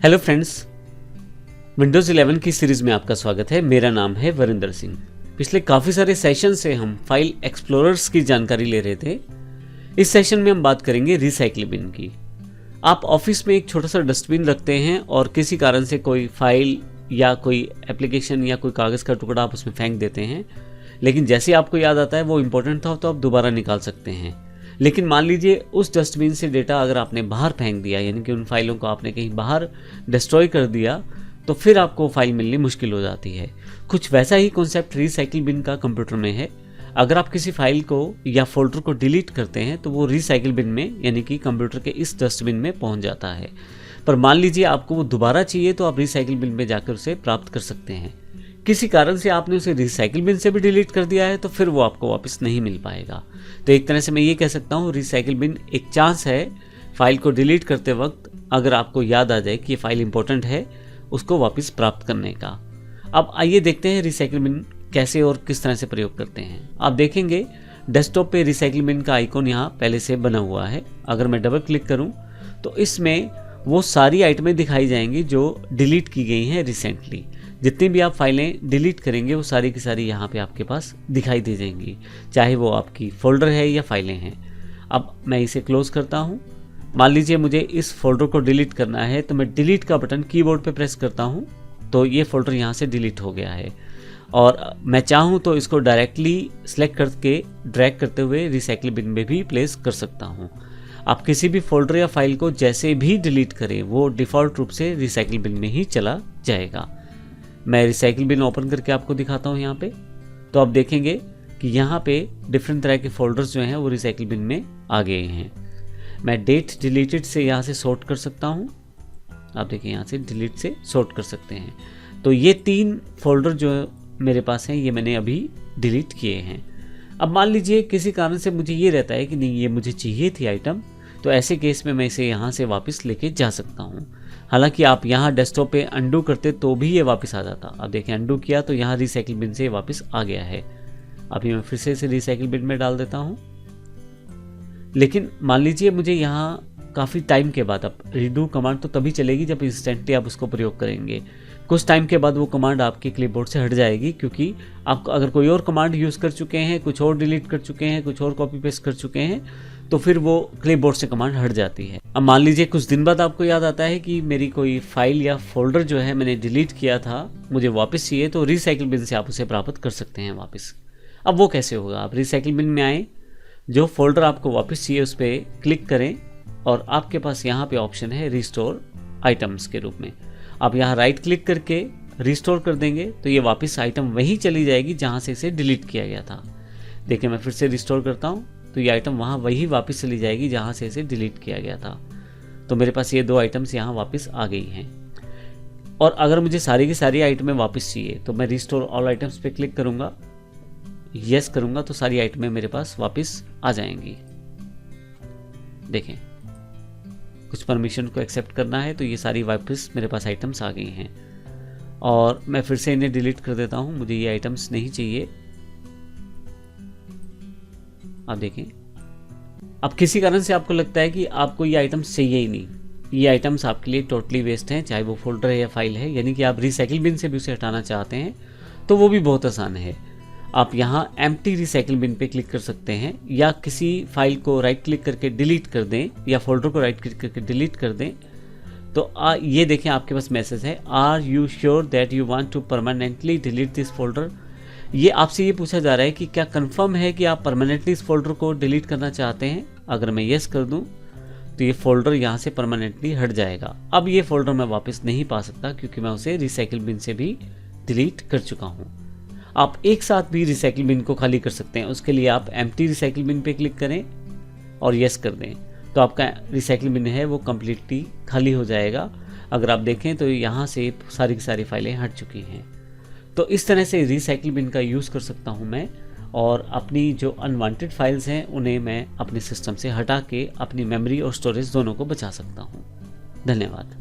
Hello friends, Windows 11 की series में आपका स्वागत है। मेरा नाम है वरिंदर सिंह। पिछले काफ़ी सारे सेशन से हम फाइल एक्सप्लोरर्स की जानकारी ले रहे थे। इस सेशन में हम बात करेंगे रिसाइकिल बिन की। आप ऑफिस में एक छोटा सा डस्टबिन रखते हैं और किसी कारण से कोई फाइल या कोई एप्लीकेशन या कोई कागज़ का टुकड़ा आप उसमें फेंक देते हैं, लेकिन जैसे आपको याद आता है वो इम्पोर्टेंट था तो आप दोबारा निकाल सकते हैं। लेकिन मान लीजिए उस डस्टबिन से डेटा अगर आपने बाहर फेंक दिया, यानी कि उन फाइलों को आपने कहीं बाहर डिस्ट्रॉय कर दिया, तो फिर आपको फाइल मिलनी मुश्किल हो जाती है। कुछ वैसा ही कॉन्सेप्ट रिसाइकिल बिन का कंप्यूटर में है। अगर आप किसी फाइल को या फोल्डर को डिलीट करते हैं तो वो रिसाइकिल बिन में, यानी कि कंप्यूटर के इस डस्टबिन में पहुंच जाता है। पर मान लीजिए आपको वो दोबारा चाहिए तो आप रिसाइकिल बिन में जाकर उसे प्राप्त कर सकते हैं। किसी कारण से आपने उसे रिसाइकिल बिन से भी डिलीट कर दिया है तो फिर वो आपको वापस नहीं मिल पाएगा। तो एक तरह से मैं ये कह सकता हूँ, रिसाइकिल बिन एक चांस है फाइल को डिलीट करते वक्त, अगर आपको याद आ जाए कि ये फाइल इंपॉर्टेंट है, उसको वापस प्राप्त करने का। अब आइए देखते हैं रिसाइकिल बिन कैसे और किस तरह से प्रयोग करते हैं। आप देखेंगे डेस्कटॉप पे रिसाइकिल बिन का आइकॉन यहाँ पहले से बना हुआ है। अगर मैं डबल क्लिक करूँ तो इसमें वो सारी आइटमें दिखाई जाएंगी जो डिलीट की गई हैं रिसेंटली। जितनी भी आप फाइलें डिलीट करेंगे वो सारी की सारी यहाँ पे आपके पास दिखाई दे जाएंगी, चाहे वो आपकी फोल्डर है या फाइलें हैं। अब मैं इसे क्लोज करता हूँ। मान लीजिए मुझे इस फोल्डर को डिलीट करना है तो मैं डिलीट का बटन कीबोर्ड पे प्रेस करता हूँ तो ये फोल्डर यहाँ से डिलीट हो गया है। और मैं चाहूँ तो इसको डायरेक्टली सेलेक्ट करके ड्रैग करते हुए रिसाइकिल बिन में भी प्लेस कर सकता हूँ। आप किसी भी फोल्डर या फाइल को जैसे भी डिलीट करें वो डिफ़ॉल्ट रूप से रिसाइकिल बिन में ही चला जाएगा। मैं रिसाइकिल बिन ओपन करके आपको दिखाता हूँ यहाँ पे। तो आप देखेंगे कि यहाँ पे डिफरेंट तरह के फोल्डर्स जो हैं वो रिसाइकिल बिन में आ गए हैं। मैं डेट डिलीटेड से यहाँ से सॉर्ट कर सकता हूँ। आप देखिए यहाँ से डिलीट से सॉर्ट कर सकते हैं। तो ये 3 फोल्डर जो मेरे पास हैं ये मैंने अभी डिलीट किए हैं। अब मान लीजिए किसी कारण से मुझे ये रहता है कि नहीं, ये मुझे चाहिए थी आइटम, तो ऐसे केस में मैं इसे यहाँ से वापस लेके जा सकता हूँ। हालांकि आप यहाँ डेस्कटॉप पे अंडू करते तो भी ये वापस आ जाता। अब देखें अंडू किया तो यहाँ रिसाइकिल बिन से वापस आ गया है। अभी मैं फिर से इसे रिसाइकिल बिन में डाल देता हूँ। लेकिन मान लीजिए मुझे यहाँ काफ़ी टाइम के बाद, अब रीडू कमांड तो तभी चलेगी जब इंस्टेंटली आप उसको प्रयोग करेंगे। कुछ टाइम के बाद वो कमांड आपके क्लिपबोर्ड से हट जाएगी, क्योंकि आप अगर कोई और कमांड यूज़ कर चुके हैं, कुछ और डिलीट कर चुके हैं, कुछ और कॉपी पेस्ट कर चुके हैं, तो फिर वो क्लिपबोर्ड से कमांड हट जाती है। अब मान लीजिए कुछ दिन बाद आपको याद आता है कि मेरी कोई फाइल या फोल्डर जो है मैंने डिलीट किया था, मुझे वापस चाहिए, तो रिसाइकिल बिन से आप उसे प्राप्त कर सकते हैं वापस। अब वो कैसे होगा? आप रिसाइकिल बिन में आए, जो फोल्डर आपको वापस चाहिए उस पर क्लिक करें और आपके पास यहाँ पे ऑप्शन है रिस्टोर आइटम्स के रूप में। आप यहाँ राइट क्लिक करके रिस्टोर कर देंगे तो ये वापस आइटम वहीं चली जाएगी जहाँ से इसे डिलीट किया गया था। देखिए मैं फिर से रिस्टोर करता हूँ तो ये आइटम वहाँ वही वापस चली जाएगी जहाँ से इसे डिलीट किया गया था। तो मेरे पास ये 2 आइटम्स यहाँ वापस आ गई हैं। और अगर मुझे सारी की सारी आइटमें वापस चाहिए तो मैं रिस्टोर ऑल आइटम्स पे क्लिक करूँगा, यस करूँगा तो सारी आइटमें मेरे पास वापस आ जाएंगी। देखें, कुछ परमिशन को एक्सेप्ट करना है तो ये सारी वापस मेरे पास आइटम्स आ गई हैं। और मैं फिर से इन्हें डिलीट कर देता हूँ, मुझे ये आइटम्स नहीं चाहिए। आप देखें, अब किसी कारण से आपको लगता है कि आपको ये आइटम्स चाहिए ही नहीं, ये आइटम्स आपके लिए टोटली वेस्ट हैं, चाहे वो फोल्डर है या फाइल है, यानी कि आप रिसाइकिल बिन से भी उसे हटाना चाहते हैं, तो वो भी बहुत आसान है। आप यहाँ एम्प्टी रिसाइकिल बिन पे क्लिक कर सकते हैं, या किसी फाइल को राइट क्लिक करके डिलीट कर दें, या फोल्डर को राइट क्लिक करके डिलीट कर दें। तो ये देखें आपके पास मैसेज है, are you sure that you want to permanently delete this folder. ये आपसे ये पूछा जा रहा है कि क्या कंफर्म है कि आप परमानेंटली इस फोल्डर को डिलीट करना चाहते हैं। अगर मैं यस कर दूं तो ये फोल्डर यहाँ से परमानेंटली हट जाएगा। अब ये फोल्डर मैं वापस नहीं पा सकता क्योंकि मैं उसे रिसाइकिल बिन से भी डिलीट कर चुका हूँ। आप एक साथ भी रिसाइकिल बिन को खाली कर सकते हैं। उसके लिए आप एम्प्टी रिसाइकिल बिन पे क्लिक करें और यस कर दें तो आपका रिसाइकिल बिन है वो कम्प्लीटली खाली हो जाएगा। अगर आप देखें तो यहाँ से सारी की सारी फाइलें हट चुकी हैं। तो इस तरह से रिसाइकिल बिन का यूज़ कर सकता हूँ मैं, और अपनी जो अनवांटेड फाइल्स हैं उन्हें मैं अपने सिस्टम से हटा के अपनी मेमोरी और स्टोरेज दोनों को बचा सकता हूँ। धन्यवाद।